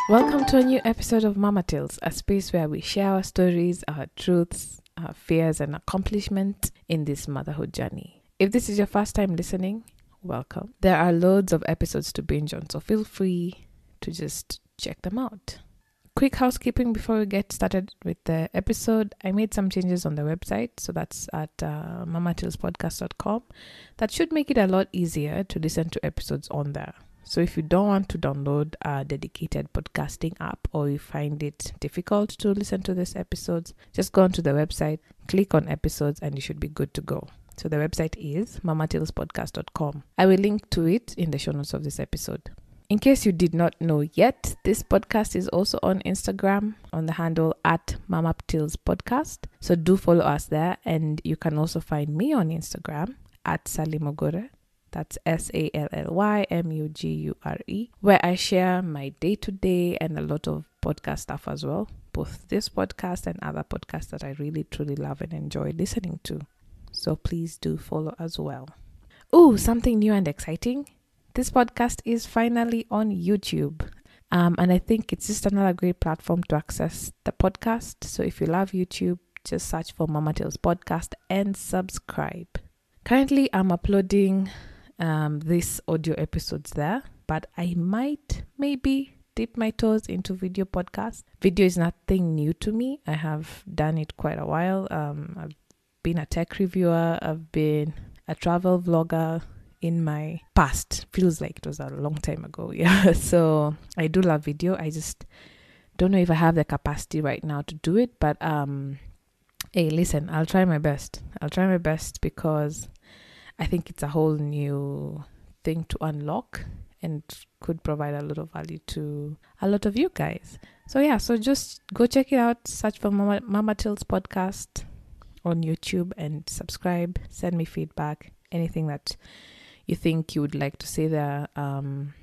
Welcome to a new episode of Mama Tales, a space where we share our stories, our truths, our fears, and accomplishments in this motherhood journey. If this is your first time listening, welcome. There are loads of episodes to binge on, so feel free to just check them out. Quick housekeeping before we get started with the episode. I made some changes on the website, so that's at mamatalespodcast.com. That should make it a lot easier to listen to episodes on there. So if you don't want to download a dedicated podcasting app or you find it difficult to listen to these episodes, just go onto the website, click on episodes, and you should be good to go. So the website is mamatalespodcast.com. I will link to it in the show notes of this episode. In case you did not know yet, this podcast is also on Instagram on the handle at mamatalespodcast. So do follow us there, and you can also find me on Instagram at Salimogure. That's SALLYMUGURE, where I share my day-to-day and a lot of podcast stuff as well, both this podcast and other podcasts that I really, truly love and enjoy listening to. So please do follow as well. Oh, something new and exciting. This podcast is finally on YouTube. And I think it's just another great platform to access the podcast. So if you love YouTube, just search for Mama Tales Podcast and subscribe. Currently, I'm uploading these audio episodes there, but I might maybe dip my toes into video podcast. Video is nothing new to me. I have done it quite a while. I've been a tech reviewer. I've been a travel vlogger in my past. Feels like it was a long time ago. Yeah. So I do love video. I just don't know if I have the capacity right now to do it, but hey, listen, I'll try my best. Because I think it's a whole new thing to unlock and could provide a lot of value to a lot of you guys. So yeah, so just go check it out. Search for Mama Tales Podcast on YouTube and subscribe. Send me feedback, anything that you think you would like to say there. And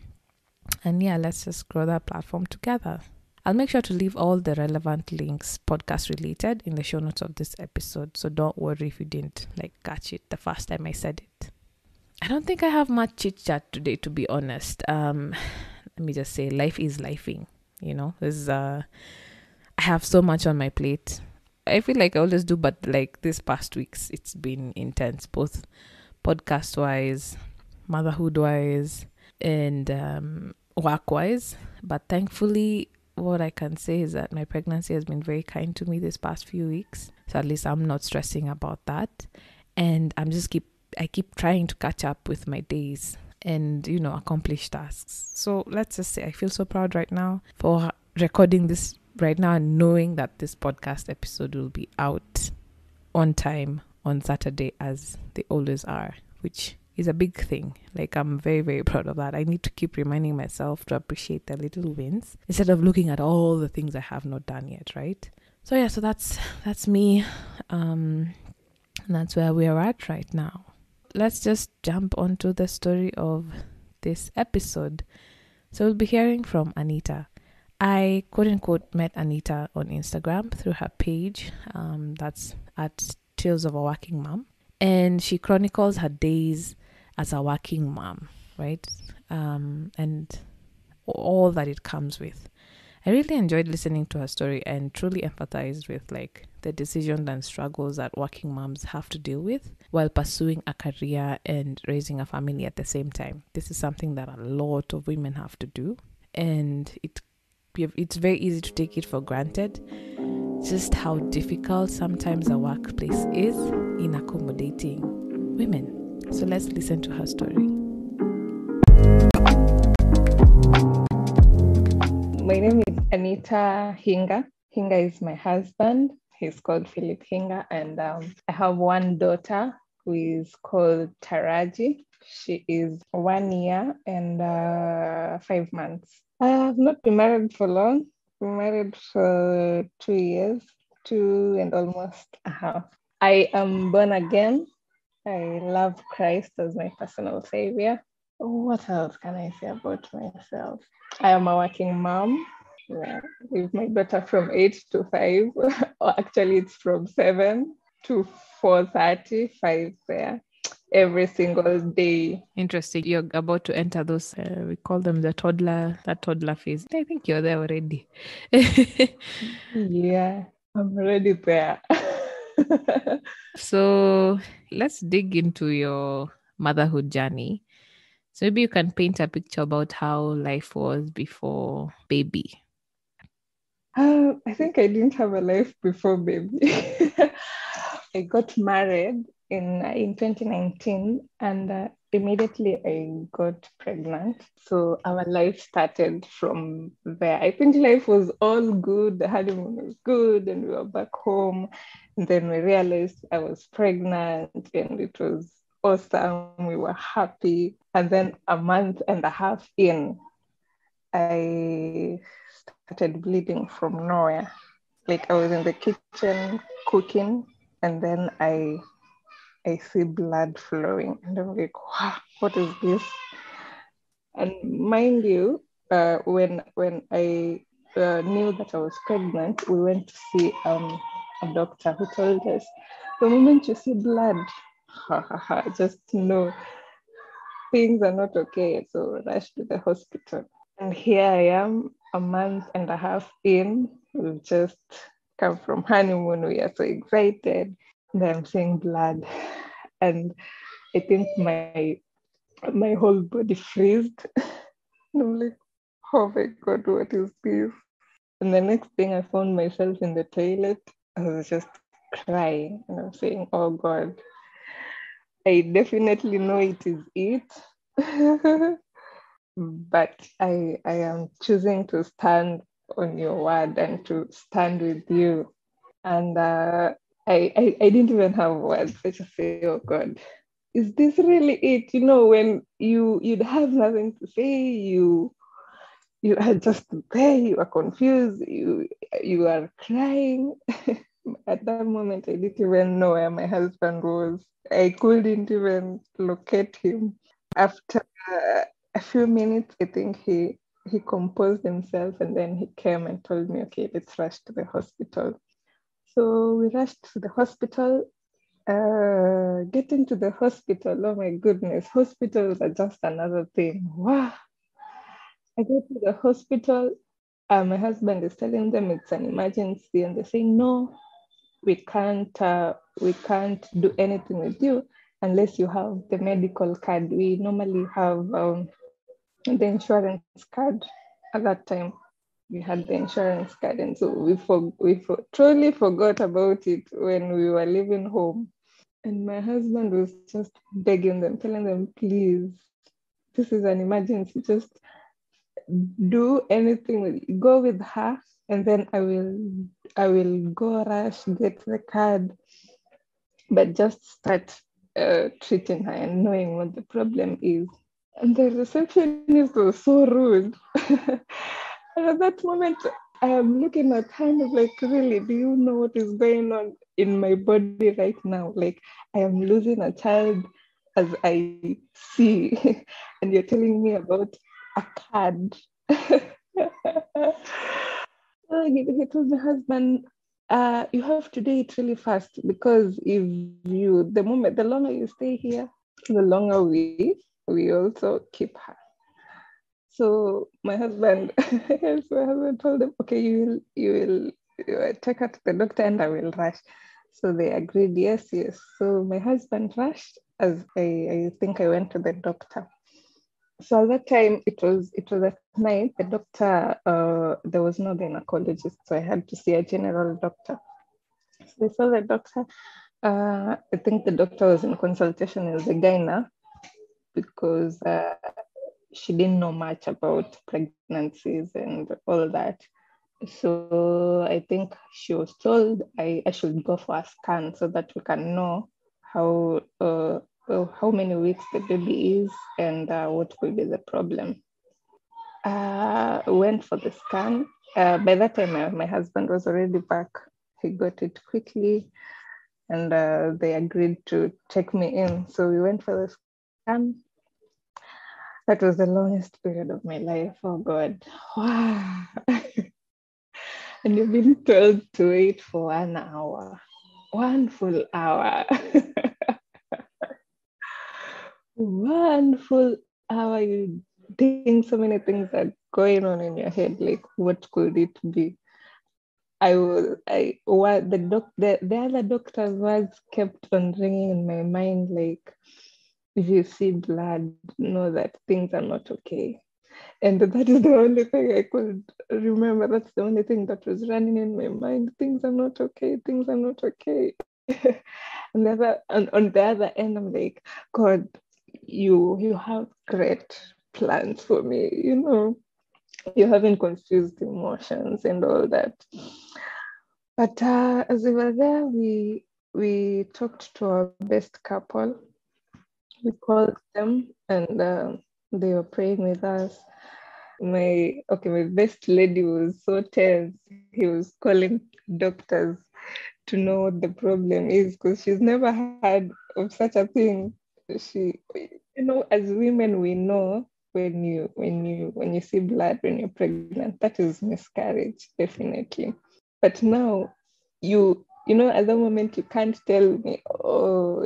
yeah, let's just grow that platform together. I'll make sure to leave all the relevant links, podcast related, in the show notes of this episode. So don't worry if you didn't catch it the first time I said it. I don't think I have much chit chat today, to be honest. Let me just say, life is lifing. You know, I have so much on my plate. I feel like I always do, but this past weeks, it's been intense, both podcast wise, motherhood wise, and work wise. But thankfully, what I can say is that my pregnancy has been very kind to me this past few weeks. So at least I'm not stressing about that. And I keep trying to catch up with my days and, accomplish tasks. So let's just say I feel so proud right now for recording this right now and knowing that this podcast episode will be out on time on Saturday, as they always are, which is a big thing. I'm very, very proud of that. I need to keep reminding myself to appreciate the little wins instead of looking at all the things I have not done yet, right? So yeah, so that's me. And that's where we are at right now. Let's just jump onto the story of this episode. So we'll be hearing from Anita. I quote unquote met Anita on Instagram through her page. That's at Tales of a Working Mom. And she chronicles her days as a working mom, right? And all that it comes with. I really enjoyed listening to her story and truly empathized with the decisions and struggles that working moms have to deal with while pursuing a career and raising a family at the same time. This is something that a lot of women have to do, and it's very easy to take it for granted just how difficult sometimes a workplace is in accommodating women. So let's listen to her story. My name is Anita Hinga. Hinga is my husband. He's called Philip Hinga. And I have one daughter who is called Taraji. She is 1 year and 5 months. I have not been married for long. Been married for 2 years, 2 and almost a half. I am born again. I love Christ as my personal savior. What else can I say about myself? I am a working mom. Yeah, with my daughter from 8 to 5. Or actually, it's from 7 to 4:30, 5 there. every single day. Interesting. You're about to enter those, we call them that toddler phase. I think you're there already. Yeah, I'm already there. So let's dig into your motherhood journey. So maybe you can paint a picture about how life was before baby. I think I didn't have a life before baby. I got married in 2019, and immediately I got pregnant. So our life started from there. I think life was all good. The honeymoon was good, and we were back home. And then we realized I was pregnant, and it was awesome. We were happy. And then a month and a half in, I started bleeding from nowhere. Like I was in the kitchen cooking, and then I see blood flowing, and I'm like, wow, what is this? And mind you, when I knew that I was pregnant, we went to see a doctor who told us the moment you see blood, just know things are not okay. So rush to the hospital. And here I am, a month and a half in. We've just come from honeymoon. We are so excited. And I'm seeing blood. And I think my whole body freezed. And I'm like, oh my God, what is this? And the next thing I found myself in the toilet. I was just crying. And I'm saying, oh God, I definitely know it is it. But I am choosing to stand on your word and to stand with you. And I didn't even have words. I just say, oh God, is this really it? You know, when you'd have nothing to say, you are just there, you are confused, you are crying. At that moment, I didn't even know where my husband was. I couldn't even locate him. After a few minutes, I think he composed himself, and then he came and told me, okay, let's rush to the hospital. So we rushed to the hospital. Getting to the hospital, oh my goodness, hospitals are just another thing. Wow. I go to the hospital. My husband is telling them it's an emergency, and they're saying, no, we can't do anything with you unless you have the medical card. We normally have the insurance card. At that time, we had the insurance card, and so truly forgot about it when we were leaving home. And my husband was just begging them, telling them, please, this is an emergency. Just do anything go with her, and then I will go rush get the card, but just start treating her and knowing what the problem is. And the receptionist was so rude. And at that moment, I am looking at her and I'm like, really, do you know what is going on in my body right now? Like, I am losing a child as I see, and you're telling me about a card. He told my husband, you have to do it really fast, because the longer you stay here, the longer we also keep her. So my husband, so my husband told them, okay, you will take her to the doctor and I will rush. So they agreed, yes, yes. So my husband rushed as I think I went to the doctor. So at that time it was at night. The doctor, there was no gynecologist, so I had to see a general doctor. So I saw the doctor. I think the doctor was in consultation with the gyna, because she didn't know much about pregnancies and all that. So I think she was told I should go for a scan so that we can know how many weeks the baby is, and what could be the problem. Went for the scan. By that time, my husband was already back. He got it quickly, and they agreed to take me in. So we went for the scan. That was the longest period of my life. Oh God. Wow. And you've been told to wait for 1 hour, one full hour. one full hour, you think so many things are going on in your head. Like, what could it be? What the other doctor's words kept on ringing in my mind. Like, if you see blood, know that things are not okay. And that is the only thing I could remember. That's the only thing that was running in my mind. Things are not okay. Things are not okay. On the other end, I'm like, God, you have great plans for me. You haven't confused emotions and all that. But as we were there, we talked to our best couple. We called them, and they were praying with us. My best lady was so tense. He was calling doctors to know what the problem is, because she's never heard of such a thing. As women, we know when you see blood when you're pregnant, that is miscarriage, definitely. But now, at the moment, you can't tell me, oh,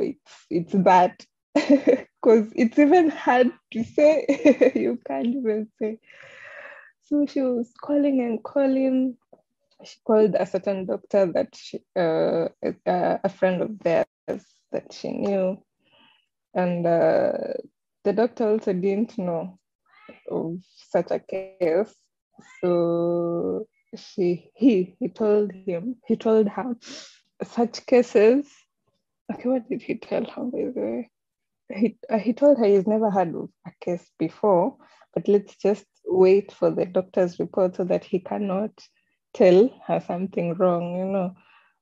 it's that, because it's even hard to say. You can't even say. So she was calling and calling. She called a certain doctor that a friend of theirs that she knew, and the doctor also didn't know of such a case. So he told her such cases. Okay, what did he tell her, by the way? He told her he's never heard of a case before, but let's just wait for the doctor's report so that he cannot tell her something wrong,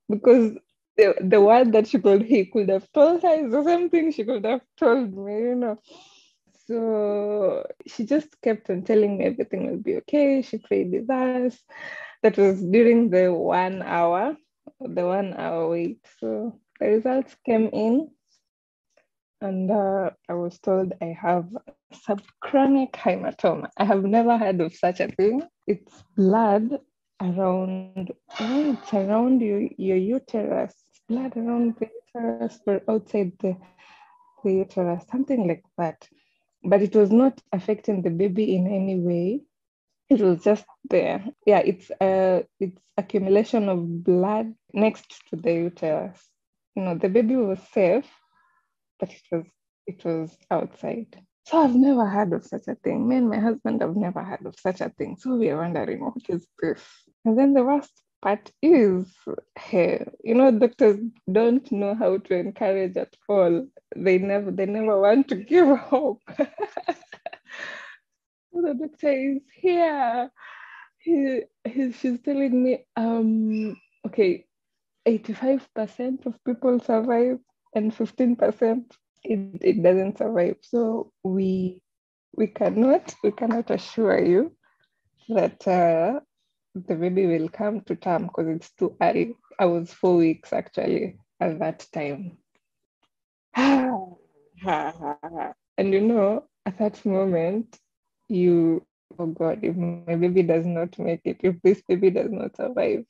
because the word that he could have told her is the same thing she could have told me. So she just kept on telling me everything will be okay. She prayed with us. That was during the 1 hour wait. So the results came in, and I was told I have subchronic hematoma. I have never heard of such a thing. It's blood around your uterus. It's blood around the uterus or outside the uterus, something like that. But it was not affecting the baby in any way. It was just there. Yeah, it's accumulation of blood next to the uterus. The baby was safe, but it was outside. So I've never heard of such a thing. Me and my husband have never heard of such a thing. So we are wondering, what is this? And then the worst part is, hey, doctors don't know how to encourage at all. They never want to give hope. The doctor is here. She's telling me, okay, 85% of people survive and 15% it doesn't survive. So we cannot assure you that the baby will come to term, because it's too early. I was 4 weeks actually at that time. And at that moment, oh God, if my baby does not make it, if this baby does not survive,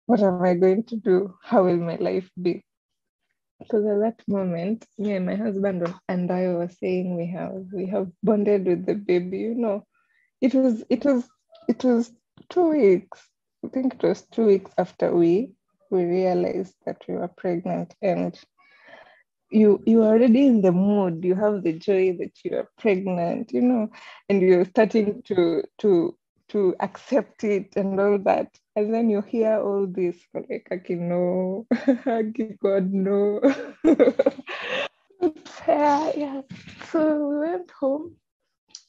what am I going to do? How will my life be? Because at that moment, me and my husband and I were saying we have bonded with the baby. It was 2 weeks. I think it was 2 weeks after we realized that we were pregnant, and you are already in the mood. You have the joy that you are pregnant, and you're starting to accept it and all that. And then you hear all this, like, okay, no, okay, God, no. Yeah. So we went home.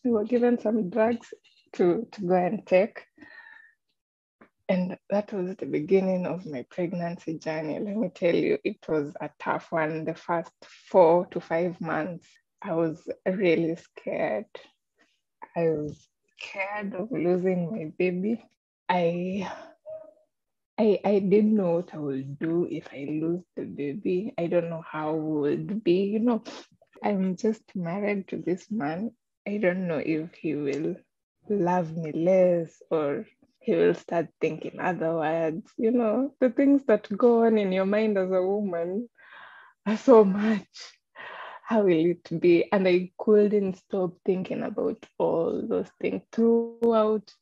We were given some drugs to go and take. And that was the beginning of my pregnancy journey. Let me tell you, it was a tough one. The first 4 to 5 months, I was really scared. I was scared of losing my baby. I didn't know what I would do if I lose the baby. I don't know how it would be. I'm just married to this man. I don't know if he will love me less, or he will start thinking other words. The things that go on in your mind as a woman are so much. How will it be? And I couldn't stop thinking about all those things throughout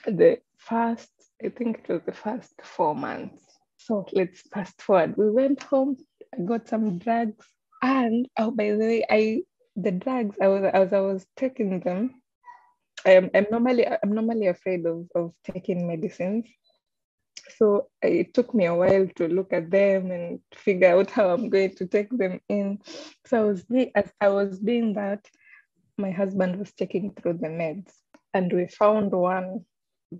the first, I think it was the first 4 months. So let's fast forward. We went home, I got some drugs, and oh, by the way, the drugs I was taking them. I'm normally afraid of taking medicines. So it took me a while to look at them and figure out how I'm going to take them in. So as I was doing that, my husband was checking through the meds, and we found one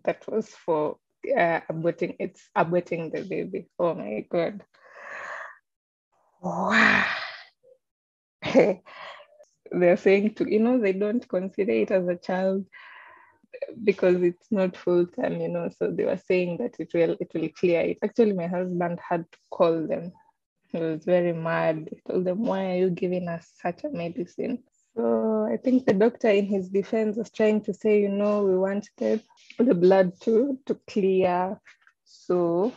that was for aborting the baby. Oh my God. Wow. They're saying they don't consider it as a child because it's not full time, So they were saying that it will clear it. Actually, my husband had to call them. He was very mad. He told them, "Why are you giving us such a medicine?" So I think the doctor, in his defense, was trying to say, we wanted the blood to clear. So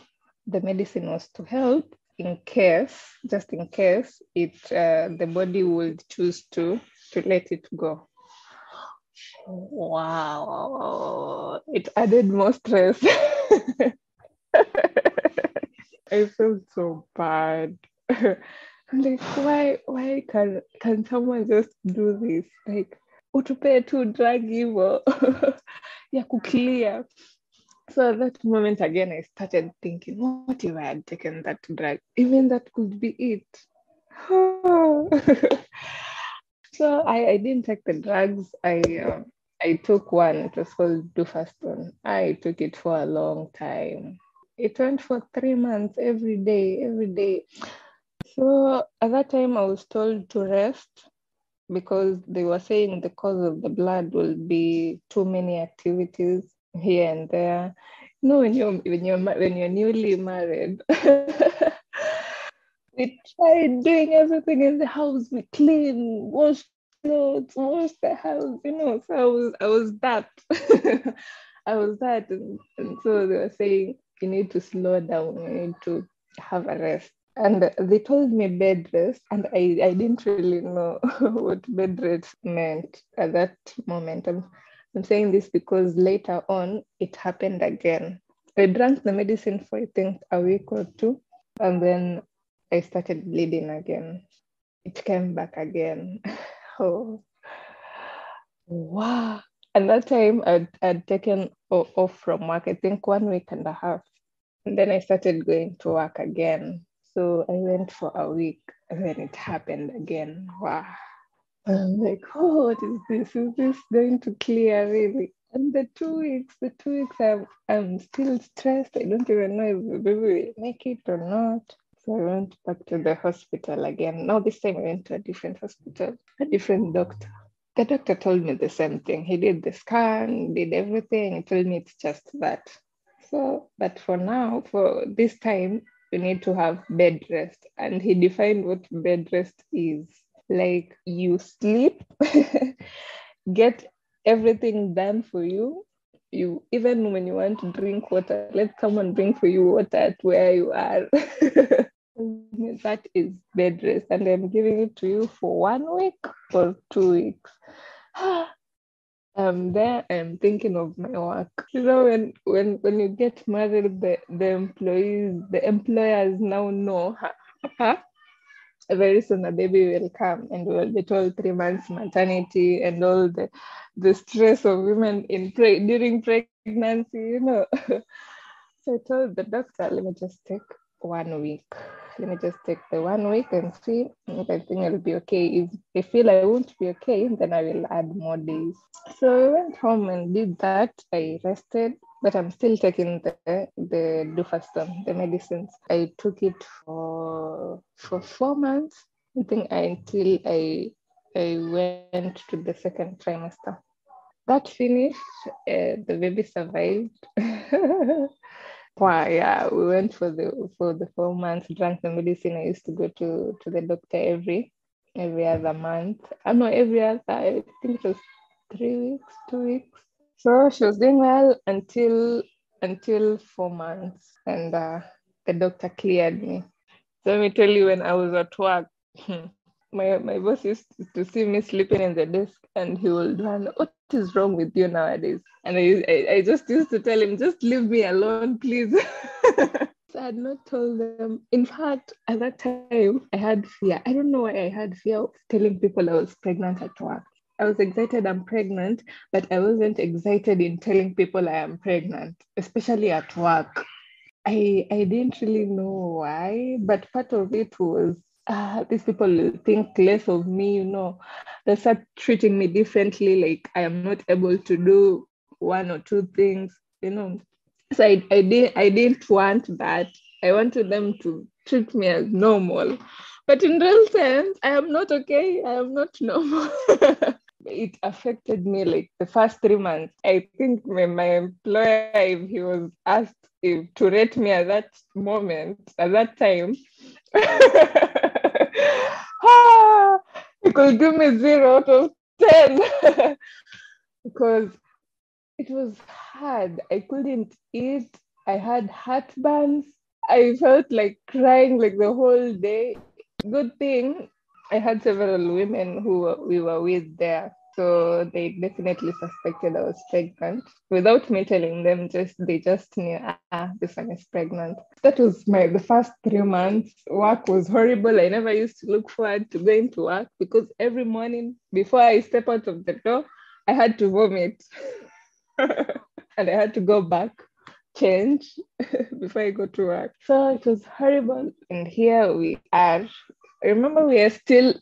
the medicine was to help just in case the body would choose to let it go. Wow, it added more stress. I felt so bad. I'm like, why can someone just do this? Like, utupe tu drug hivo ya kuclear. So at that moment again, I started thinking, what if I had taken that drug? Even that could be it. So I didn't take the drugs. I took one. It was called Dufaston. I took it for a long time. It went for 3 months every day. So at that time, I was told to rest because they were saying the cause of the blood will be too many activities here and there. When you're newly married, we tried doing everything in the house. We clean, wash clothes, wash the house. So I was that. I was that, and so they were saying you need to slow down. You need to have a rest. And they told me bed rest, and I didn't really know what bed rest meant at that moment. I'm saying this because later on it happened again. I drank the medicine for I think a week or two, and then I started bleeding again. It came back again. Oh, wow. And that time I'd taken off from work, I think 1 week and a half. And then I started going to work again. So I went for a week and then it happened again. Wow. I'm like, oh, what is this? Is this going to clear really? And the 2 weeks, I'm still stressed. I don't even know if the baby will make it or not. So I went back to the hospital again. Now this time I went to a different hospital, a different doctor. The doctor told me the same thing. He did the scan, did everything. He told me it's just that. So, but for now, for this time, you need to have bed rest. And he defined what bed rest is. Like you sleep, get everything done for you. You even when you want to drink water, let someone bring for you water at where you are. That is bed rest, and I'm giving it to you for 1 week or 2 weeks. I'm there, I'm thinking of my work. When you get married, the employers now know very soon a baby will come and will be told 3 months maternity and all the stress of women during pregnancy. So I told the doctor, let me just take 1 week. Let me just take the 1 week and see if I think it'll be okay. If I feel I won't be okay, then I will add more days. So I went home and did that. I rested, but I'm still taking the Dufaston, the medicines. I took it for 4 months, I think, until I went to the second trimester. That finished, the baby survived. Wow, yeah, we went for the 4 months, drank the medicine. I used to go to the doctor every other month. I know every other, I think it was 3 weeks, 2 weeks. So she was doing well until 4 months, and the doctor cleared me. So let me tell you, when I was at work, My boss used to see me sleeping in the desk, and he would run, "What is wrong with you nowadays?" And I just used to tell him, "Just leave me alone, please." So I had not told them. In fact, at that time, I had fear. I don't know why I had fear of telling people I was pregnant at work. I was excited I'm pregnant, but I wasn't excited in telling people I am pregnant, especially at work. I didn't really know why, but part of it was these people will think less of me, they start treating me differently, like I am not able to do one or two things. So I didn't want that. I wanted them to treat me as normal. But in real sense, I am not okay. I am not normal. It affected me like the first 3 months. I think my employer, if he was asked if to rate me at that moment, at that time, he could give me 0 out of 10 because it was hard. I couldn't eat. I had heartburns. I felt like crying like the whole day. Good thing I had several women who we were with there. So they definitely suspected I was pregnant. Without me telling them, they just knew, this one is pregnant. That was the first 3 months. Work was horrible. I never used to look forward to going to work because every morning before I step out of the door, I had to vomit. And I had to go back, change before I go to work. So it was horrible. And here we are. I remember we are still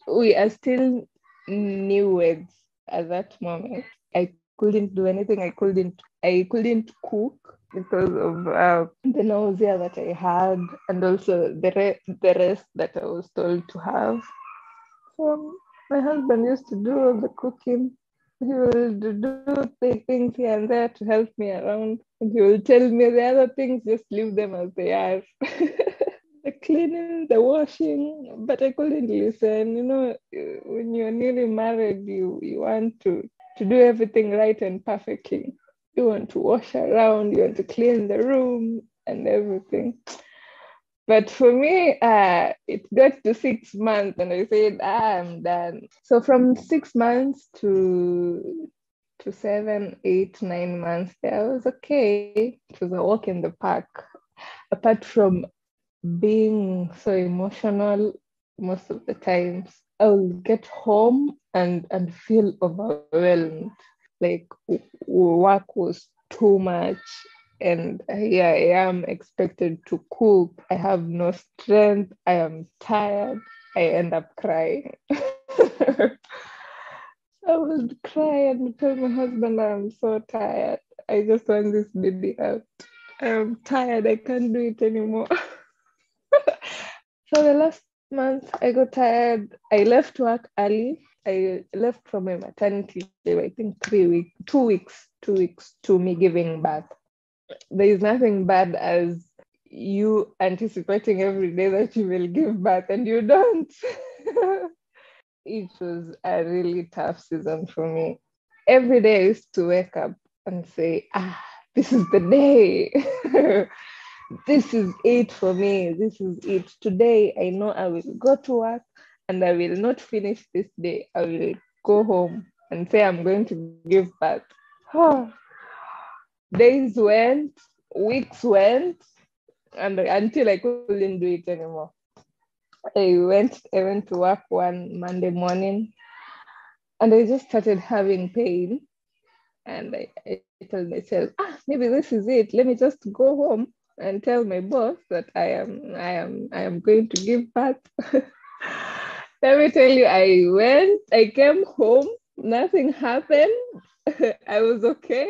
newlyweds at that moment. I couldn't do anything. I couldn't cook because of the nausea that I had, and also the rest that I was told to have. So my husband used to do all the cooking. He will do the things here and there to help me around. And he will tell me the other things, just leave them as they are. The cleaning, the washing, but I couldn't listen. When you're newly married, you want to do everything right and perfectly. You want to wash around, you want to clean the room and everything. But for me, it got to 6 months and I said, I'm done. So from 6 months to 7, 8, 9 months there, I was okay. It was a walk in the park. Apart from being so emotional most of the times, I will get home and feel overwhelmed. Like work was too much. And here I am expected to cook. I have no strength. I am tired. I end up crying. I would cry and tell my husband I'm so tired. I just want this baby out. I'm tired. I can't do it anymore. So the last month I got tired. I left work early. I left from my maternity leave, I think 3 weeks, 2 weeks to me giving birth. There is nothing bad as you anticipating every day that you will give birth and you don't. It was a really tough season for me. Every day I used to wake up and say, this is the day. This is it for me. This is it. Today I know I will go to work and I will not finish this day. I will go home and say I'm going to give birth. Days went, weeks went, and until I couldn't do it anymore. I went to work one Monday morning and I just started having pain. And I told myself, maybe this is it. Let me just go home and tell my boss that I am going to give birth. Let me tell you, I came home, nothing happened. I was okay.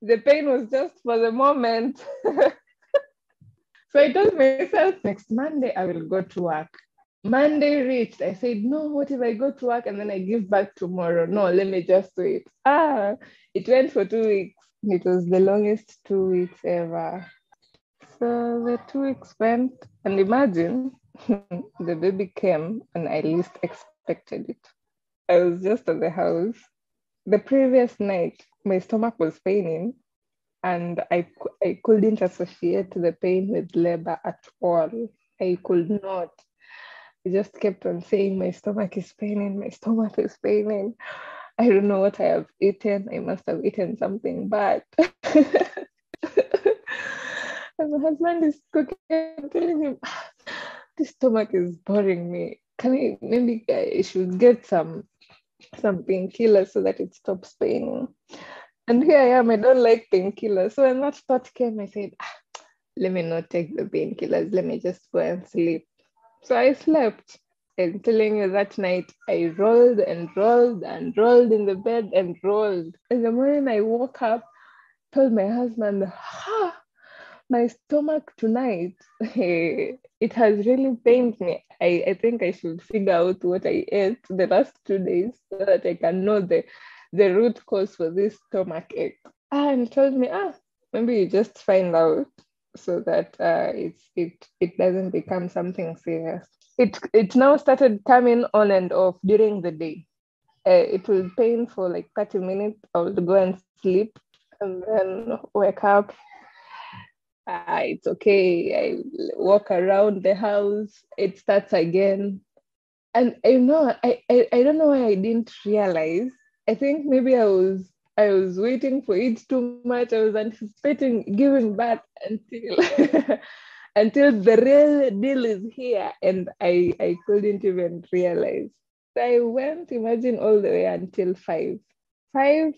The pain was just for the moment. So I told myself, next Monday I will go to work. Monday reached. I said, no, what if I go to work and then I give back tomorrow? No, let me just wait. It went for 2 weeks. It was the longest 2 weeks ever. So the 2 weeks went, and imagine the baby came and I least expected it. I was just at the house. The previous night, my stomach was paining and I couldn't associate the pain with labor at all. I could not. I just kept on saying, my stomach is paining, my stomach is paining. I don't know what I have eaten. I must have eaten something bad. And my husband is cooking and telling him, this stomach is bothering me. Maybe I should get some painkillers so that it stops paining. And here I am, I don't like painkillers. So when that thought came, I said, let me not take the painkillers. Let me just go and sleep. So I slept. And telling you that night, I rolled and rolled and rolled in the bed and rolled. In the morning, I woke up, told my husband, my stomach tonight, it has really pained me. I think I should figure out what I ate the last 2 days so that I can know the root cause for this stomach ache. And he told me, maybe you just find out so that it doesn't become something serious. It now started coming on and off during the day. It will pain for like 30 minutes. I will go and sleep and then wake up. It's okay. I walk around the house. It starts again. And I don't know why I didn't realize. I think maybe I was waiting for it too much. I was anticipating giving birth until until the real deal is here, and I couldn't even realize. So I went, imagine, all the way until 5. 5,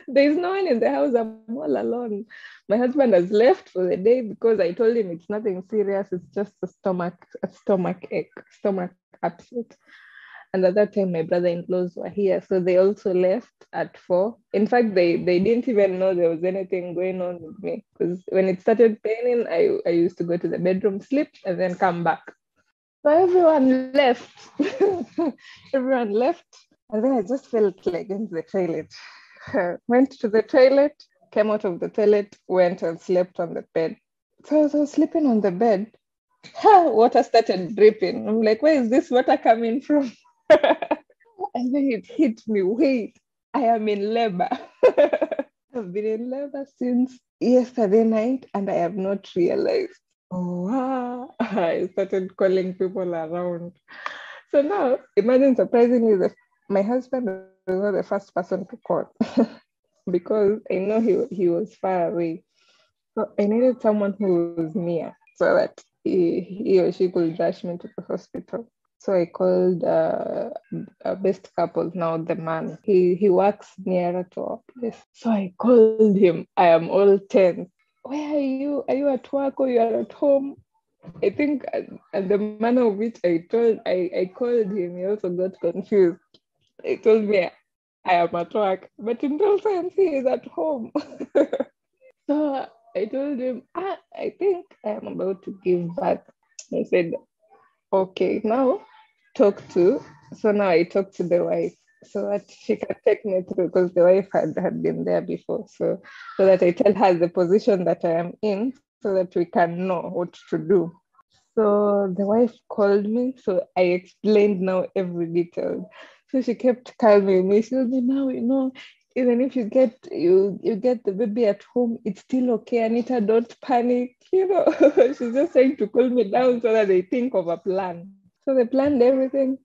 there's no one in the house. I'm all alone. My husband has left for the day because I told him it's nothing serious. It's just a stomach ache, stomach upset. And at that time, my brother-in-laws were here. So they also left at 4. In fact, they didn't even know there was anything going on with me. Because when it started paining, I used to go to the bedroom, sleep, and then come back. So everyone left. Everyone left. And then I just felt like going to the toilet. Went to the toilet, came out of the toilet, went and slept on the bed. So as I was sleeping on the bed, water started dripping. I'm like, where is this water coming from? And then it hit me. Wait, I am in labor. I've been in labor since yesterday night and I have not realized. Oh, wow. I started calling people around. So now, imagine surprisingly, my husband was not the first person to call because I know he was far away. So I needed someone who was near so that he or she could rush me to the hospital. So I called Best Couples, now the man. He works nearer to our place. So I called him. I am all tense. Where are you? Are you at work or you are at home? I think and the manner of which I called him, he also got confused. He told me I am at work, but in real sense, he is at home. So I told him, I think I am about to give birth. He said, okay, now talk to. So now I talked to the wife so that she can take me through because the wife had been there before. So that I tell her the position that I am in so that we can know what to do. So the wife called me. So I explained now every detail. So she kept calming me. She told me, now, even if you get the baby at home, it's still okay. Anita, don't panic. She's just trying to cool me down so that they think of a plan. So they planned everything.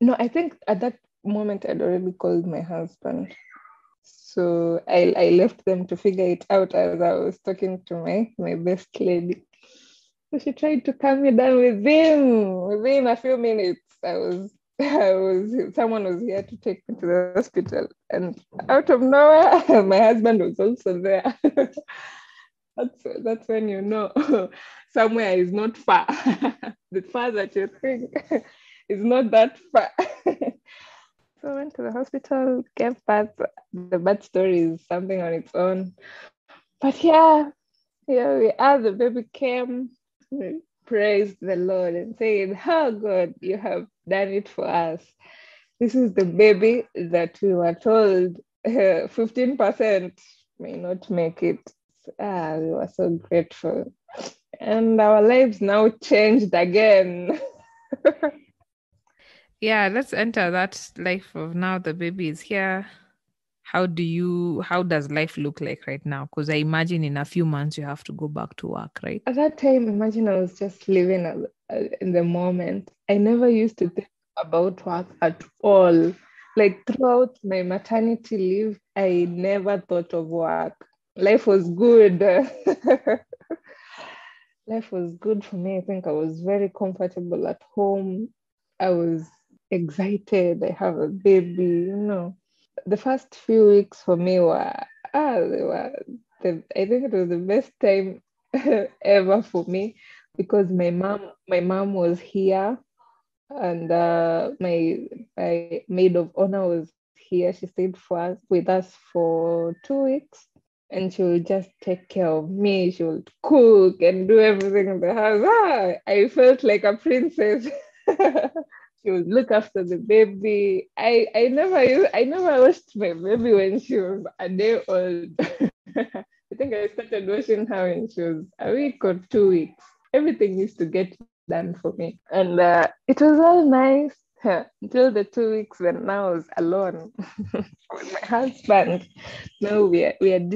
No, I think at that moment I'd already called my husband. So I left them to figure it out as I was talking to my best lady. So she tried to calm me down within a few minutes. Someone was here to take me to the hospital, and out of nowhere, my husband was also there. That's when you know somewhere is not far. The far that you think is not that far. So I went to the hospital, gave birth. The birth story is something on its own. But here we are. The baby came. We praised the Lord and said, "Oh God, you have done it for us. This is the baby that we were told 15% may not make it." We were so grateful. And our lives now changed again. Yeah, let's enter that life of now the baby is here. How does life look like right now? Because I imagine in a few months you have to go back to work, right? At that time, imagine I was just living in the moment. I never used to think about work at all. Like throughout my maternity leave, I never thought of work. Life was good. Life was good for me. I think I was very comfortable at home. I was excited. I have a baby. The first few weeks for me they were I think it was the best time ever for me because my mom was here and my maid of honor was here. She stayed with us for 2 weeks and she would just take care of me. She would cook and do everything in the house. I felt like a princess. She would look after the baby. I never watched my baby when she was a day old. I think I started watching her when she was a week or 2 weeks. Everything used to get done for me. And it was all nice until the 2 weeks when now I was alone with my husband. Now we are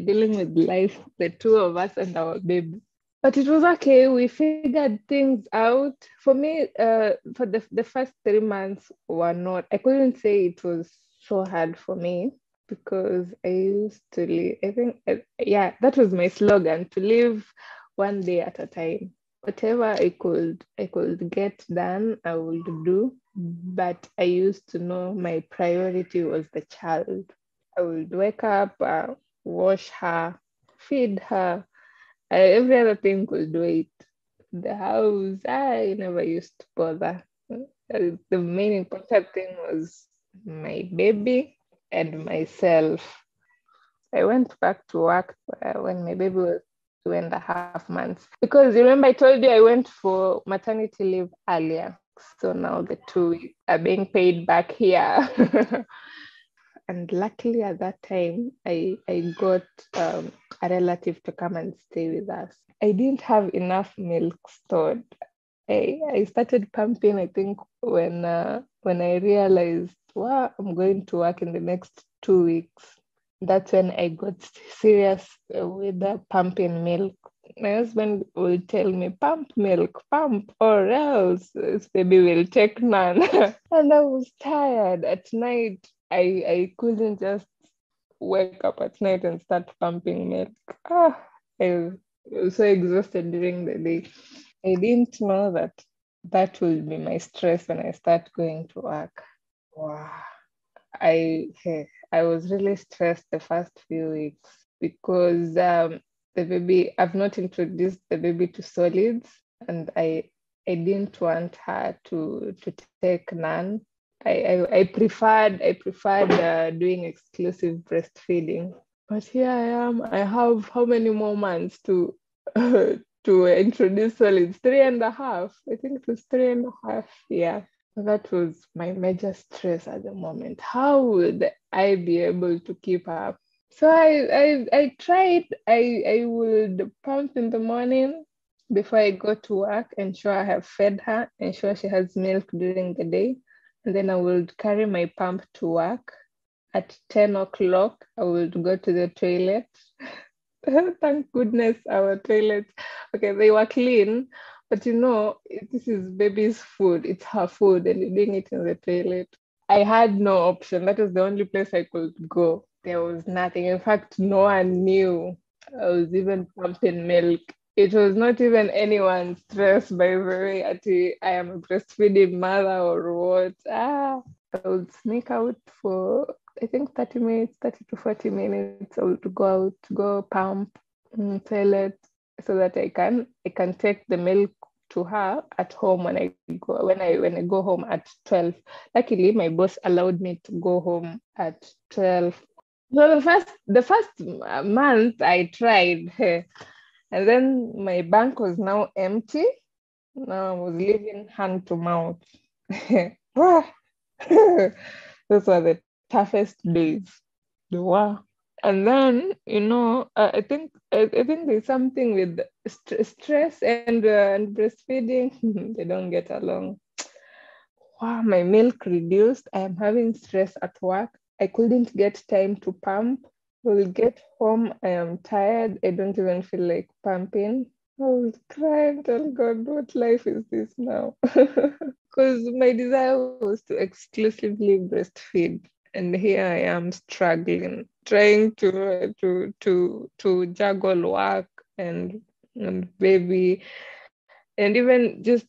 dealing with life, the two of us and our baby. But it was okay. We figured things out. For me, for the first 3 months were not, I couldn't say it was so hard for me because I used to live, I think, yeah, that was my slogan, to live one day at a time. Whatever I could get done, I would do. But I used to know my priority was the child. I would wake up, wash her, feed her. Every other thing could wait. The house, I never used to bother. The main important thing was my baby and myself. I went back to work when my baby was 2.5 months. Because remember, I told you I went for maternity leave earlier. So now the 2 weeks are being paid back here. And luckily at that time, I got a relative to come and stay with us. I didn't have enough milk stored. I started pumping, I think, when I realized, wow, I'm going to work in the next 2 weeks. That's when I got serious with the pumping milk. My husband would tell me, pump milk, pump, or else this baby will take none. And I was tired at night. I couldn't just wake up at night and start pumping milk. I was so exhausted during the day. I didn't know that would be my stress when I start going to work. Wow. I was really stressed the first few weeks because the baby, I've not introduced the baby to solids, and I didn't want her to take none. I preferred doing exclusive breastfeeding. But here I am. I have how many more months to to introduce solids? 3.5. I think it was 3.5. Yeah. That was my major stress at the moment. How would I be able to keep up? So I tried. I would pump in the morning before I go to work, ensure I have fed her, ensure she has milk during the day. And then I would carry my pump to work. At 10 o'clock, I would go to the toilet. Thank goodness our toilets, okay, they were clean, but this is baby's food. It's her food, and you're doing it in the toilet. I had no option. That was the only place I could go. There was nothing. In fact, no one knew I was even pumping milk. It was not even anyone's stress, by the way. I am a breastfeeding mother or what. I would sneak out for, I think, 30 minutes, 30 to 40 minutes. I would go out, go pump, toilet, so that I can take the milk to her at home when I go home at 12. Luckily, my boss allowed me to go home at 12. So the first month I tried, and then my bank was now empty. Now I was living hand to mouth. Those were the toughest days. Wow. And then, I think there's something with stress and breastfeeding. They don't get along. Wow, my milk reduced. I am having stress at work. I couldn't get time to pump. Will get home. I am tired. I don't even feel like pumping. I would cry and tell God, what life is this now? Because my desire was to exclusively breastfeed, and here I am struggling, trying to juggle work and baby, and even just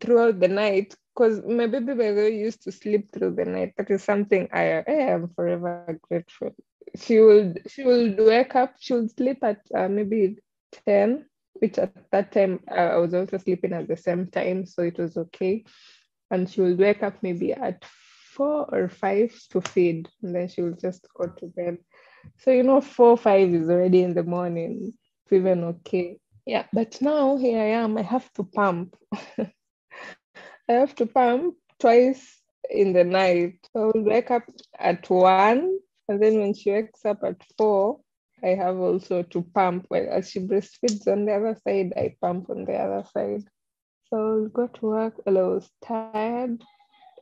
throughout the night. Because my baby, by the way, used to sleep through the night. That is something I am forever grateful. She would wake up. She would sleep at maybe 10, which at that time I was also sleeping at the same time, so it was okay. And she will wake up maybe at 4 or 5 to feed, and then she will just go to bed. So 4 5 is already in the morning. It's even okay. Yeah, but now here I am. I have to pump. I have to pump twice in the night. So I'll wake up at 1, and then when she wakes up at 4, I have also to pump. Well, as she breastfeeds on the other side, I pump on the other side. So I'll go to work. Well, I was tired,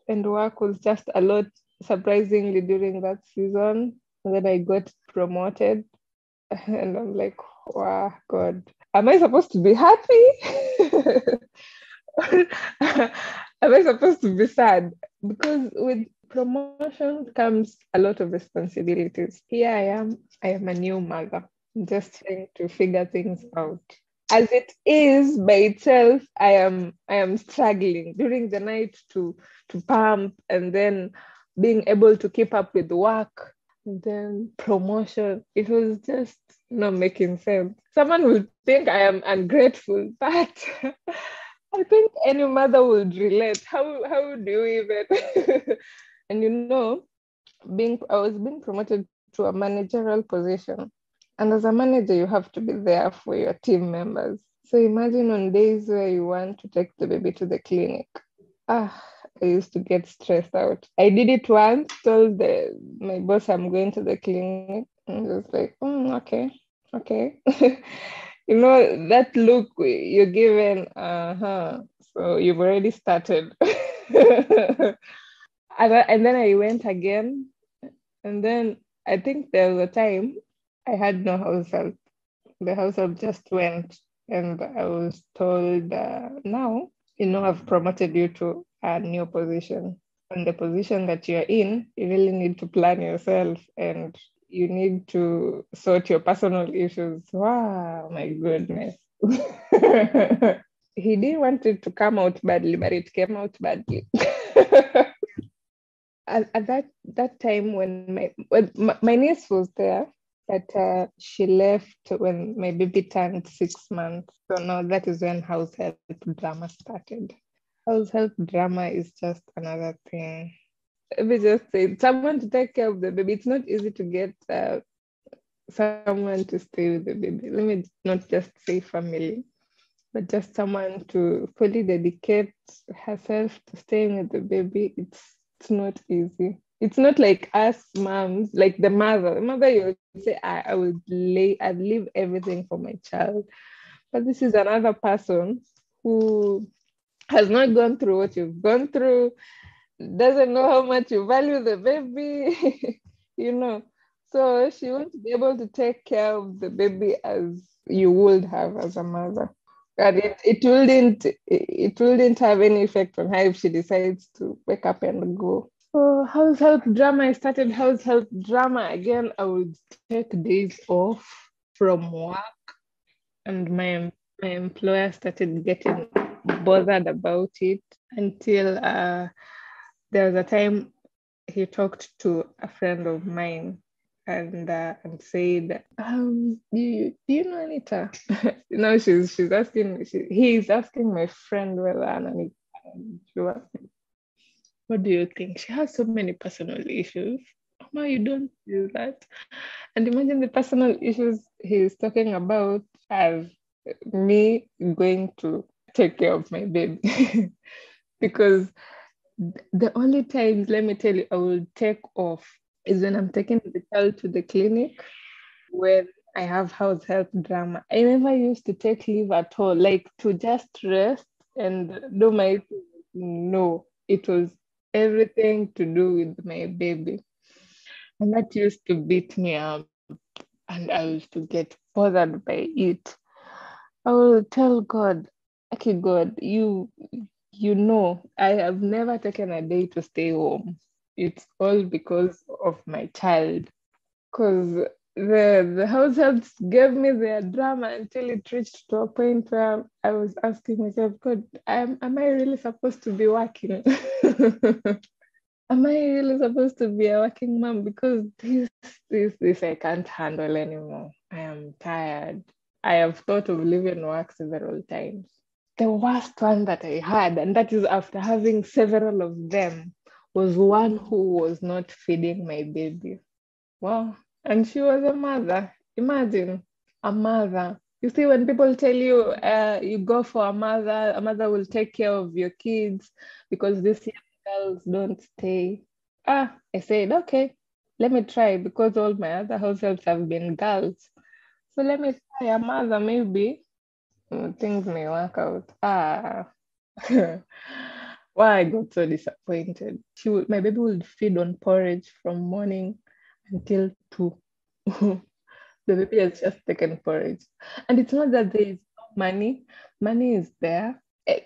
and work was just a lot, surprisingly, during that season. And then I got promoted, and I'm like, wow, God, am I supposed to be happy? Am I supposed to be sad? Because with promotion comes a lot of responsibilities. Here I am a new mother, just trying to figure things out. As it is by itself, I am struggling during the night to pump, and then being able to keep up with work, and then promotion. It was just not making sense. Someone would think I am ungrateful, but I think any mother would relate. How do you even? And being I was being promoted to a managerial position. And as a manager, you have to be there for your team members. So imagine on days where you want to take the baby to the clinic. Ah, I used to get stressed out. I did it once, told my boss I'm going to the clinic, and he was like, okay, okay. That look you're given, so you've already started. And then I went again, and then I think there was a time I had no house help. The house help just went, and I was told, now, I've promoted you to a new position. And the position that you're in, you really need to plan yourself, and you need to sort your personal issues. Wow, my goodness. He didn't want it to come out badly, but it came out badly. At that time when my niece was there, but she left when my baby turned 6 months. So now that is when house help drama started. House help drama is just another thing. Let me just say, someone to take care of the baby. It's not easy to get someone to stay with the baby. Let me not just say family, but just someone to fully dedicate herself to staying with the baby. It's not easy. It's not like us moms, like the mother. The mother, you would say, I'd leave everything for my child. But this is another person who has not gone through what you've gone through, doesn't know how much you value the baby, you know. So she won't be able to take care of the baby as you would have as a mother. And it wouldn't have any effect on her if she decides to wake up and go. So house help drama, I started house help drama again. I would take days off from work, and my employer started getting bothered about it until there was a time he talked to a friend of mine, and said, do you know Anita? She's asking, he's asking my friend whether Anita, what do you think? She has so many personal issues. Mama, you don't do that. And imagine the personal issues he's talking about as me going to take care of my baby. Because the only times, let me tell you, I will take off is when I'm taking the child to the clinic, when I have house help drama. I never used to take leave at all, like to just rest and do my, no, it was everything to do with my baby. And that used to beat me up, and I used to get bothered by it. I will tell God, okay, God, you know, I have never taken a day to stay home. It's all because of my child. Because the house helps gave me their drama until it reached to a point where I was asking myself, God, am I really supposed to be working? Am I really supposed to be a working mom? Because this I can't handle anymore. I am tired. I have thought of leaving work several times. The worst one that I had, and that is after having several of them, was one who was not feeding my baby. Wow. And she was a mother. Imagine a mother. You see, when people tell you you go for a mother will take care of your kids because these young girls don't stay. I said, okay, let me try because all my other households have been girls. So let me try a mother, maybe things may work out. Why I got so disappointed. My baby would feed on porridge from morning until 2. The baby has just taken porridge. And it's not that there is no money. Money is there.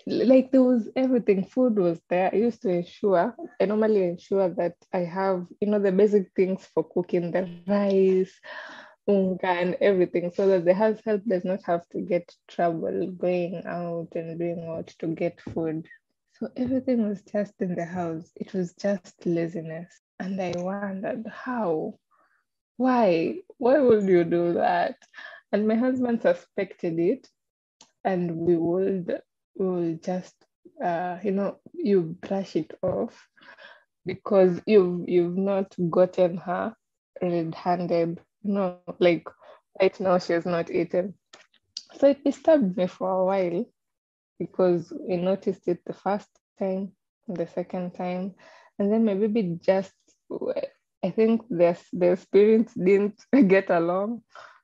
Like there was everything. Food was there. I normally ensure that I have, the basic things for cooking, the rice, unga, and everything, so that the house help does not have to get trouble going out and doing what to get food. So everything was just in the house. It was just laziness. And I wondered how. Why would you do that? And my husband suspected it, and we will just you brush it off because you've not gotten her red-handed. Like right now she has not eaten. So it disturbed me for a while because we noticed it the first time, the second time, and then my baby just, I think their spirits didn't get along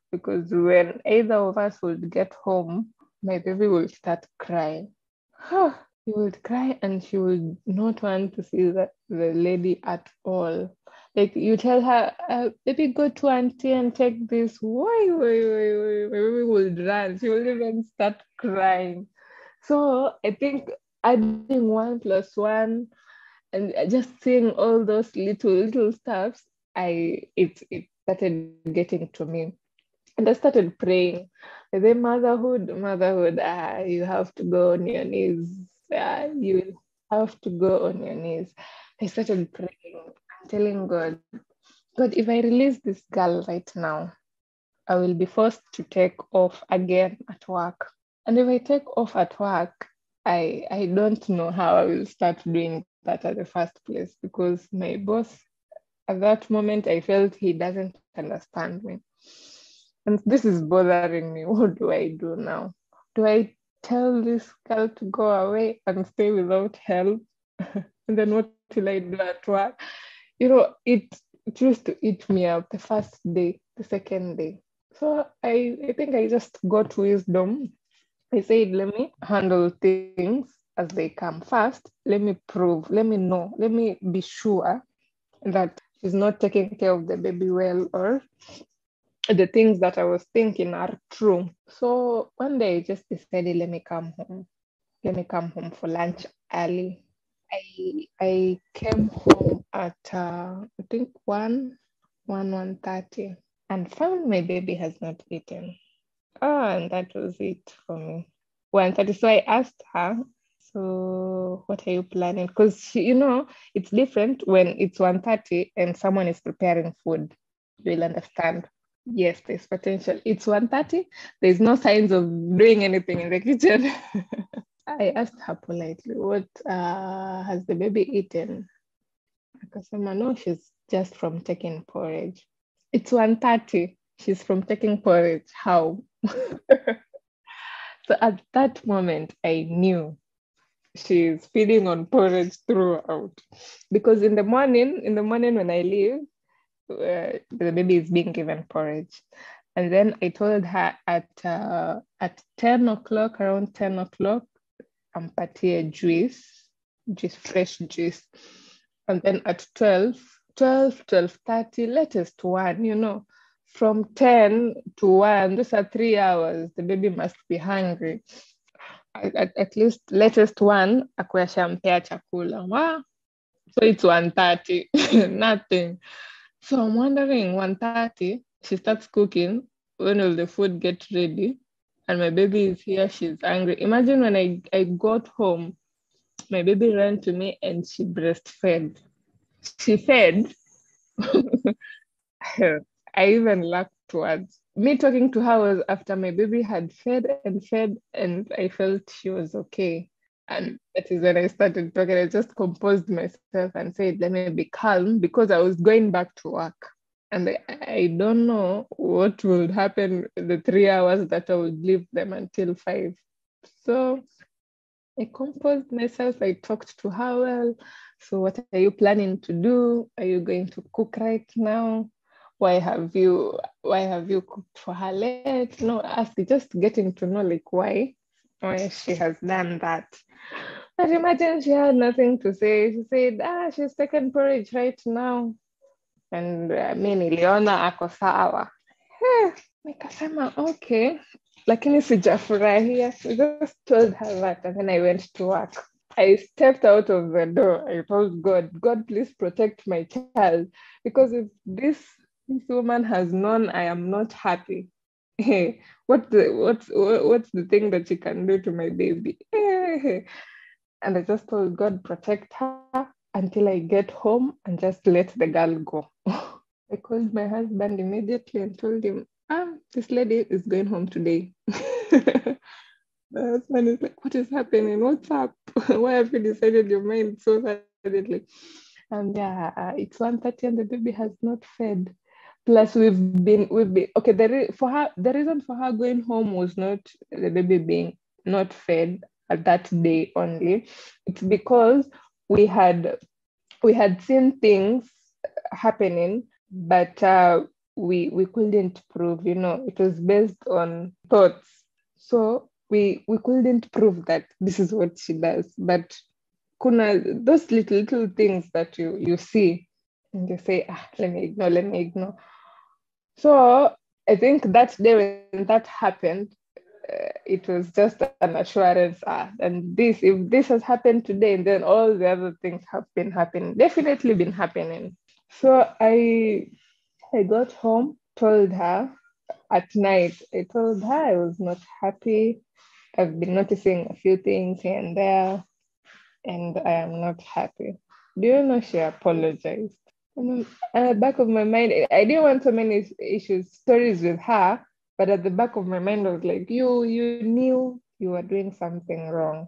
because when either of us would get home, my baby will start crying. She would cry and she would not want to see the lady at all. Like you tell her, baby, go to auntie and take this. Why? My baby would run. She will even start crying. So I think adding 1+1 and just seeing all those little stuffs, it started getting to me. And I started praying. I said, motherhood, you have to go on your knees. You have to go on your knees. I started praying and telling God, God, if I release this girl right now, I will be forced to take off again at work. And if I take off at work, I don't know how I will start doing that at the first place because my boss, at that moment, I felt he doesn't understand me. And this is bothering me. What do I do now? Do I tell this girl to go away and stay without help? And then what will I do at work? It used to eat me up the first day, the second day. So I think I just got wisdom. I said, let me handle things as they come first. Let me prove, let me know, let me be sure that she's not taking care of the baby well, or the things that I was thinking are true. So one day I just decided, let me come home. Let me come home for lunch early. I came home at I think 1:30 and found my baby has not eaten. And that was it for me. 1:30. So I asked her, so what are you planning? Because it's different when it's 1:30 and someone is preparing food. You'll understand. Yes, there's potential. It's 1:30. There's no signs of doing anything in the kitchen. I asked her politely, what has the baby eaten? Akasema, no, she's just from taking porridge. It's 1:30. She's from taking porridge. How? So at that moment, I knew she's feeding on porridge throughout. Because in the morning when I leave, the baby is being given porridge. And then I told her at 10 o'clock, around 10 o'clock, ampatie juice, fresh juice. And then at 12:30, latest 1, from 10 to 1, those are 3 hours. The baby must be hungry. At least latest 1, akuya shampea chakula. Wow. So it's 1:30, nothing. So I'm wondering, 1:30, she starts cooking. When will the food get ready? And my baby is here, she's angry. Imagine when I got home, my baby ran to me and she breastfed. She fed. I even lacked words. Me talking to her was after my baby had fed, and I felt she was okay. And that is when I started talking. I just composed myself and said, let me be calm because I was going back to work. And I don't know what would happen in the 3 hours that I would leave them until 5. So I composed myself. I talked to her well. So what are you planning to do? Are you going to cook right now? Why have you cooked for her late? No, just getting to know like why she has done that. But imagine she had nothing to say. She said, she's taken porridge right now. And mi niliona ako sawa. Nikasema okay, lakini sijafurahia. I just told her that and then I went to work. I stepped out of the door. I told God, please protect my child. Because if this woman has known I am not happy, what's the thing that she can do to my baby? And I just told God, protect her until I get home and just let the girl go. I called my husband immediately and told him, this lady is going home today. The husband is like, what is happening? What's up? Why have you decided your mind so suddenly? And it's 1:30 and the baby has not fed. Plus we've been okay. The reason for her going home was not the baby being not fed at that day only. It's because we had seen things happening, but we couldn't prove. It was based on thoughts. So we couldn't prove that this is what she does, but kuna those little things that you see and you say, let me ignore. So I think that day when that happened, it was just an assurance. And if this has happened today, then all the other things have been happening, definitely been happening. So I got home, told her at night. I told her I was not happy. I've been noticing a few things here and there, and I am not happy. Do you know she apologized? At the back of my mind, I didn't want so many stories with her, but at the back of my mind, I was like, you knew you were doing something wrong.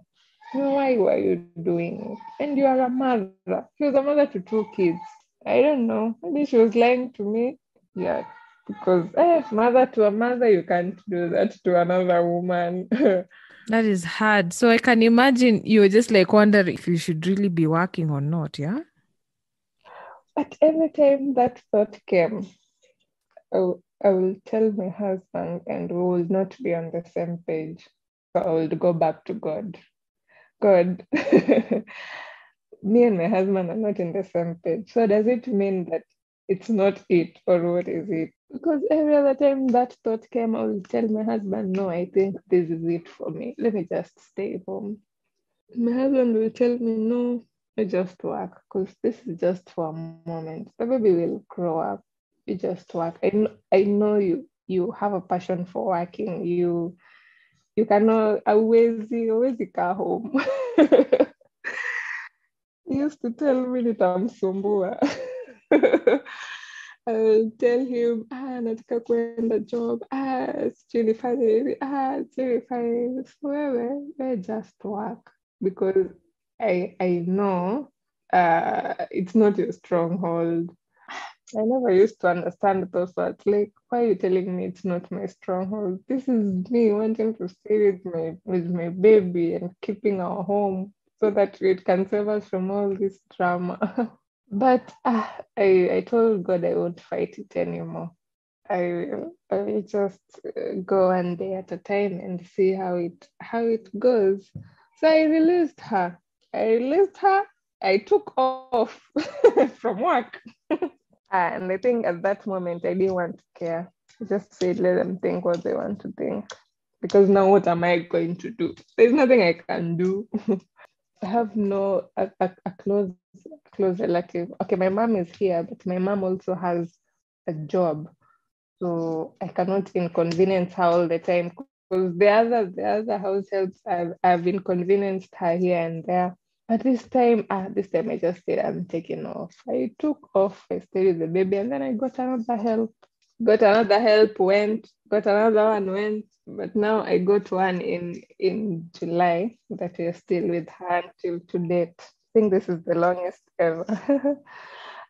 Why were you doing it? And you are a mother. She was a mother to 2 kids. I don't know. Maybe she was lying to me. Yeah, because mother to a mother, you can't do that to another woman. That is hard. So I can imagine you were just like wondering if you should really be working or not, yeah? But every time that thought came, I will tell my husband and we will not be on the same page. So I will go back to God. God, me and my husband are not in the same page. So does it mean that it's not it, or what is it? Because every other time that thought came, I will tell my husband, no, I think this is it for me. Let me just stay home. My husband will tell me, no, I just work because this is just for a moment. The baby will grow up. You just work. I know you have a passion for working. You cannot always kaa home. He used to tell me that I'm sumbua. I will tell him, nataka kwenda job, sijui nifanye hivi, sijui nifanye hivi. So wewe just work because I know it's not your stronghold. I never used to understand those words. Like, why are you telling me it's not my stronghold? This is me wanting to stay with my baby and keeping our home so that it can save us from all this drama. But I told God I won't fight it anymore. I will just go one day at a time and see how it goes. So I released her. I took off from work. And I think at that moment I didn't want to care. I just said, let them think what they want to think. Because now what am I going to do? There's nothing I can do. I have no a close relative. Okay, my mom is here, but my mom also has a job. So I cannot inconvenience her all the time because the other house helps I've inconvenienced her here and there. But this time I just said I'm taking off. I took off, I stayed with the baby, and then I got another help. Got another one went, but now I got one in July that we're still with her until to date. I think this is the longest ever.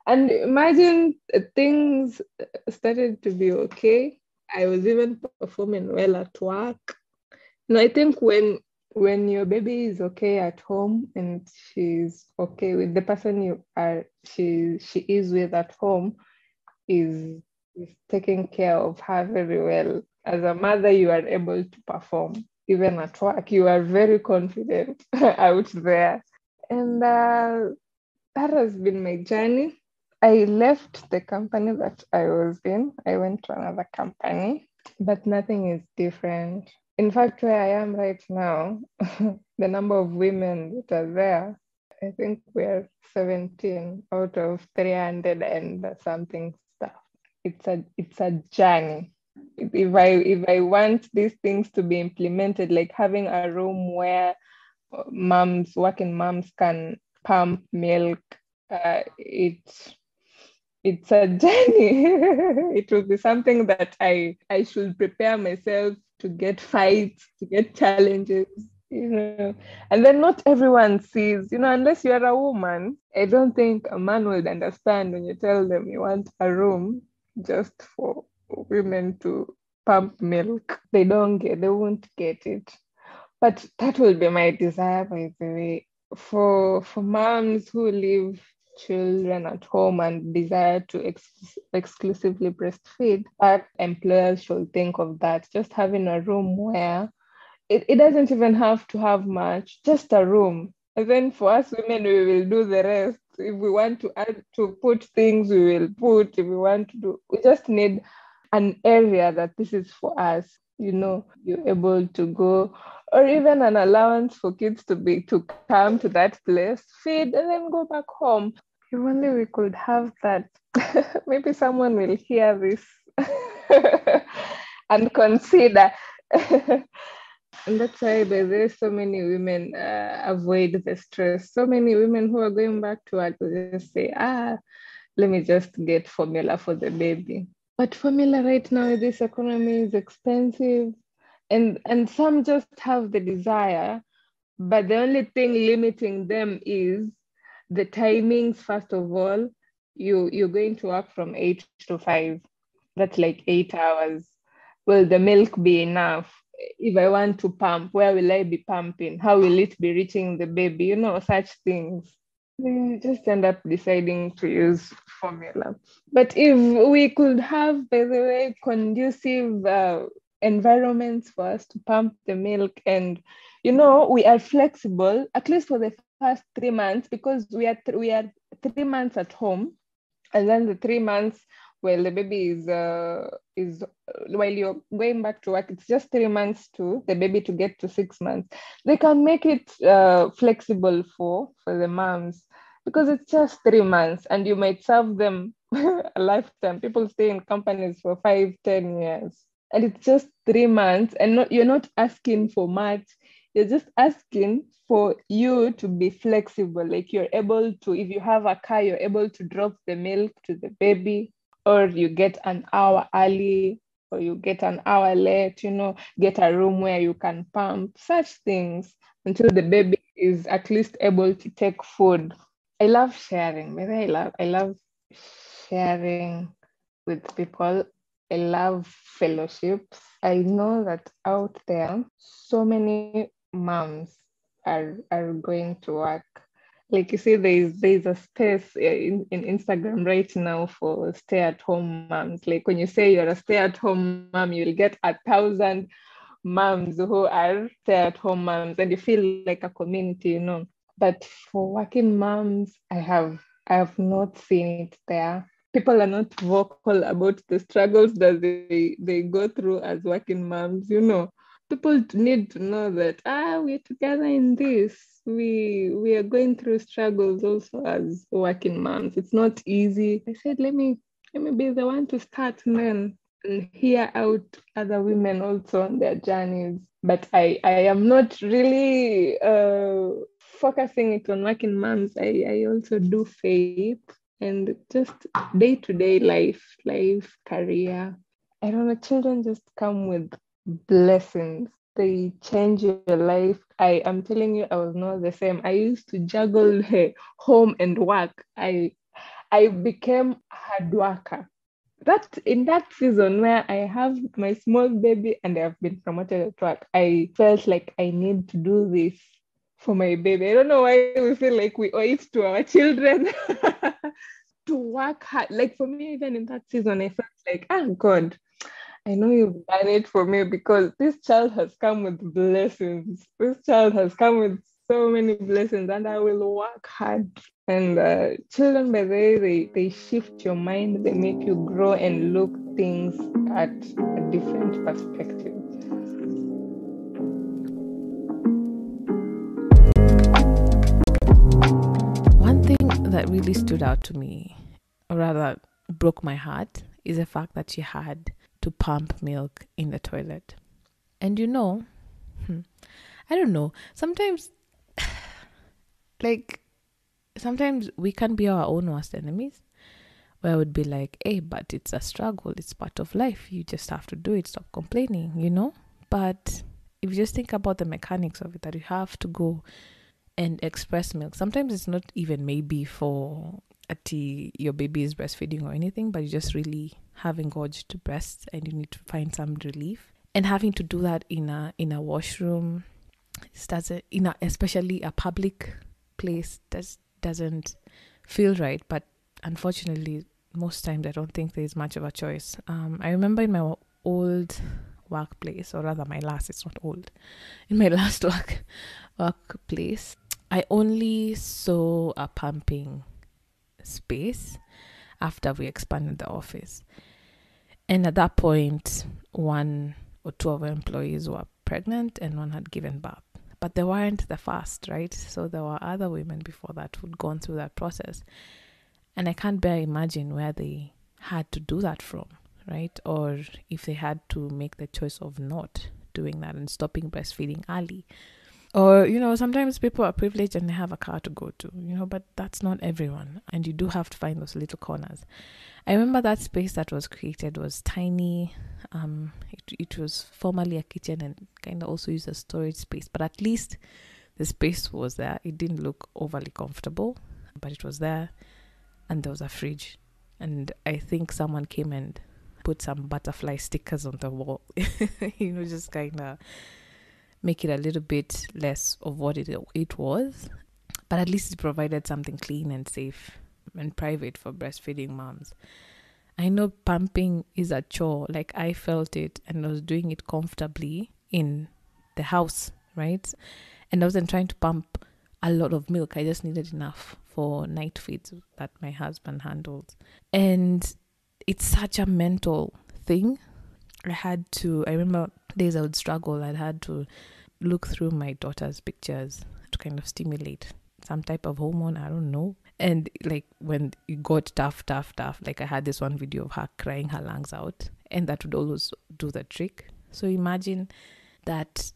And imagine things started to be okay. I was even performing well at work. No, I think when your baby is okay at home and she's okay with the person she is with at home is taking care of her very well. As a mother, you are able to perform. Even at work, you are very confident out there. And that has been my journey. I left the company that I was in. I went to another company, but nothing is different. In fact, where I am right now, the number of women that are there, I think we're 17 out of 300 and something stuff. It's a journey. If I want these things to be implemented, like having a room where working moms can pump milk, it's a journey. It will be something that I should prepare myself to get fights, to get challenges, you know. And then not everyone sees, unless you're a woman, I don't think a man would understand when you tell them you want a room just for women to pump milk. They won't get it. But that will be my desire, by the way, for moms who leave children at home and desire to exclusively breastfeed, that employers should think of that. Just having a room where it doesn't even have to have much, just a room. And then for us women, we will do the rest. If we want to add to put things, we will put. If we want to do, we just need an area that this is for us. You're able to go, or even an allowance for kids to come to that place, feed, and then go back home. If only we could have that. Maybe someone will hear this and consider. And that's why there's so many women avoid the stress. So many women who are going back to work will just say, let me just get formula for the baby. But formula right now in this economy is expensive. And some just have the desire, but the only thing limiting them is the timings. First of all, you're going to work from 8 to 5. That's like 8 hours. Will the milk be enough? If I want to pump, where will I be pumping? How will it be reaching the baby? Such things. They just end up deciding to use formula. But if we could have, by the way, conducive environments for us to pump the milk, and we are flexible, at least for the first 3 months, because we are 3 months at home, and then the 3 months while the baby is while you're going back to work, it's just 3 months to the baby to get to 6 months. They can make it flexible for the moms, because it's just 3 months and you might serve them a lifetime. People stay in companies for 5-10 years, and it's just 3 months, and you're not asking for much. You're just asking for you to be flexible. Like, you're able to, if you have a car, you're able to drop the milk to the baby, or you get an hour early, or you get an hour late, get a room where you can pump, such things, until the baby is at least able to take food. I love sharing. Maybe I love sharing with people. I love fellowships. I know that out there, so many moms are going to work. Like, you see, there's a space in Instagram right now for stay-at-home moms. Like, when you say you're a stay-at-home mom, you'll get 1,000 moms who are stay-at-home moms, and you feel like a community. But for working moms, I have not seen it there. People are not vocal about the struggles that they go through as working moms. People need to know that we're together in this. We are going through struggles also as working moms. It's not easy. I said, let me be the one to start, and then and hear out other women also on their journeys. But I am not really focusing it on working moms. I also do faith and just day-to-day life, career. I don't know, children just come with blessings. They change your life. I am telling you, I was not the same. I used to juggle home and work. I became a hard worker. That in that season where I have my small baby and I've been promoted at work, I felt like I need to do this for my baby. I don't know why we feel like we owe it to our children to work hard. Like for me, even in that season, I felt like, God, I know you've done it for me because this child has come with blessings. This child has come with so many blessings, and I will work hard. And children, by the way, they shift your mind, they make you grow and look things at a different perspective. One thing that really stood out to me, or rather broke my heart, is the fact that she had to pump milk in the toilet. And I don't know, sometimes sometimes we can be our own worst enemies, where I would be like, hey, but it's a struggle, it's part of life, you just have to do it, stop complaining. But if you just think about the mechanics of it, that you have to go and express milk, sometimes it's not even maybe for your baby is breastfeeding or anything, but you just really have engorged breasts and you need to find some relief, and having to do that in a washroom, especially a public place, doesn't feel right. But unfortunately, most times I don't think there's much of a choice. I remember in my old workplace, or rather my last, it's not old, in my last workplace, I only saw a pumping space after we expanded the office. And at that point, one or two of our employees were pregnant and one had given birth. But they weren't the first, right? So there were other women before that who'd gone through that process. And I can't bear imagine where they had to do that from, right? Or if they had to make the choice of not doing that and stopping breastfeeding early. Or, sometimes people are privileged and they have a car to go to, but that's not everyone. And you do have to find those little corners. I remember that space that was created was tiny. It was formerly a kitchen and kind of also used as storage space. But at least the space was there. It didn't look overly comfortable, but it was there. And there was a fridge. And I think someone came and put some butterfly stickers on the wall. Just kind of make it a little bit less of what it was, but at least it provided something clean and safe and private for breastfeeding moms. I know pumping is a chore, like I felt it and I was doing it comfortably in the house, right? And I wasn't trying to pump a lot of milk. I just needed enough for night feeds that my husband handled. And it's such a mental thing. I remember days I would struggle. I'd had to look through my daughter's pictures to kind of stimulate some type of hormone, I don't know. And like when it got tough, like I had this one video of her crying her lungs out, and that would always do the trick. So imagine that,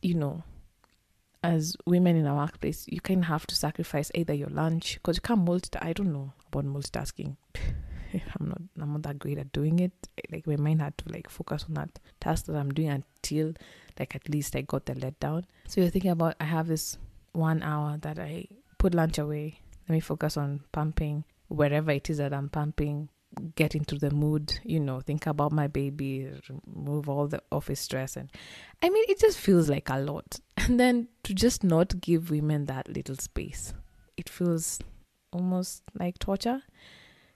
as women in a workplace, you kind of have to sacrifice either your lunch, because you can't multitask. I don't know about multitasking. I'm not that great at doing it. Like my mind had to focus on that task that I'm doing until at least I got the let down. So you're thinking about, I have this 1 hour that I put lunch away. Let me focus on pumping wherever it is that I'm pumping, get into the mood, think about my baby, remove all the office stress. And I mean, it just feels like a lot. And then to just not give women that little space, it feels almost like torture.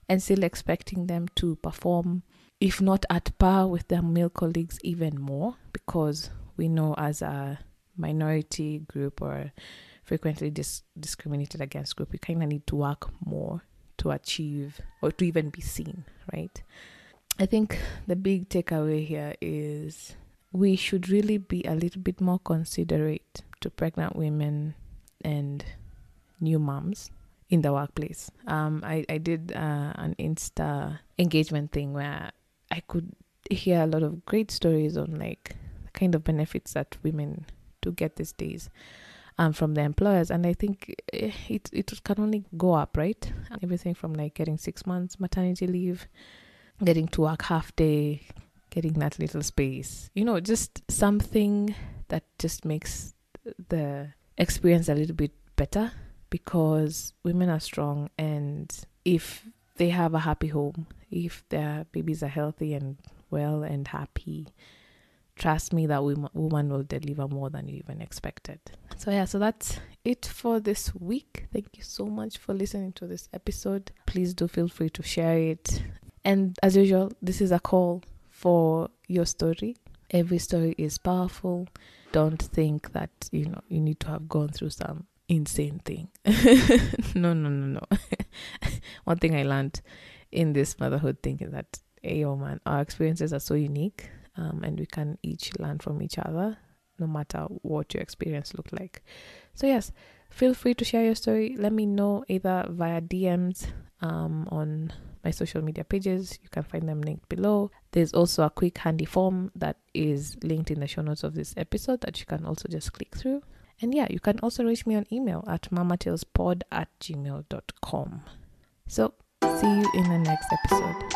And still expecting them to perform, if not at par with their male colleagues, even more, because we know as a minority group or frequently discriminated against group, we kind of need to work more to achieve or to even be seen, right? I think the big takeaway here is we should really be a little bit more considerate to pregnant women and new moms in the workplace. I did an Insta engagement thing where I could hear a lot of great stories on like the kind of benefits that women do get these days from their employers, and I think it can only go up, right? Everything from like getting 6 months maternity leave, getting to work half day, getting that little space, just something that just makes the experience a little bit better, because women are strong, and if they have a happy home, if their babies are healthy and well and happy, trust me, that woman will deliver more than you even expected. So that's it for this week. Thank you so much for listening to this episode. Please do feel free to share it. And as usual, this is a call for your story. Every story is powerful. Don't think that, you need to have gone through some insane thing. No. One thing I learned in this motherhood thing is that, man, our experiences are so unique. And we can each learn from each other, no matter what your experience looked like. So yes, feel free to share your story. Let me know either via DMs on my social media pages. You can find them linked below. There's also a quick handy form that is linked in the show notes of this episode that you can also just click through. And yeah, you can also reach me on email at mamatalespod@gmail.com. So see you in the next episode.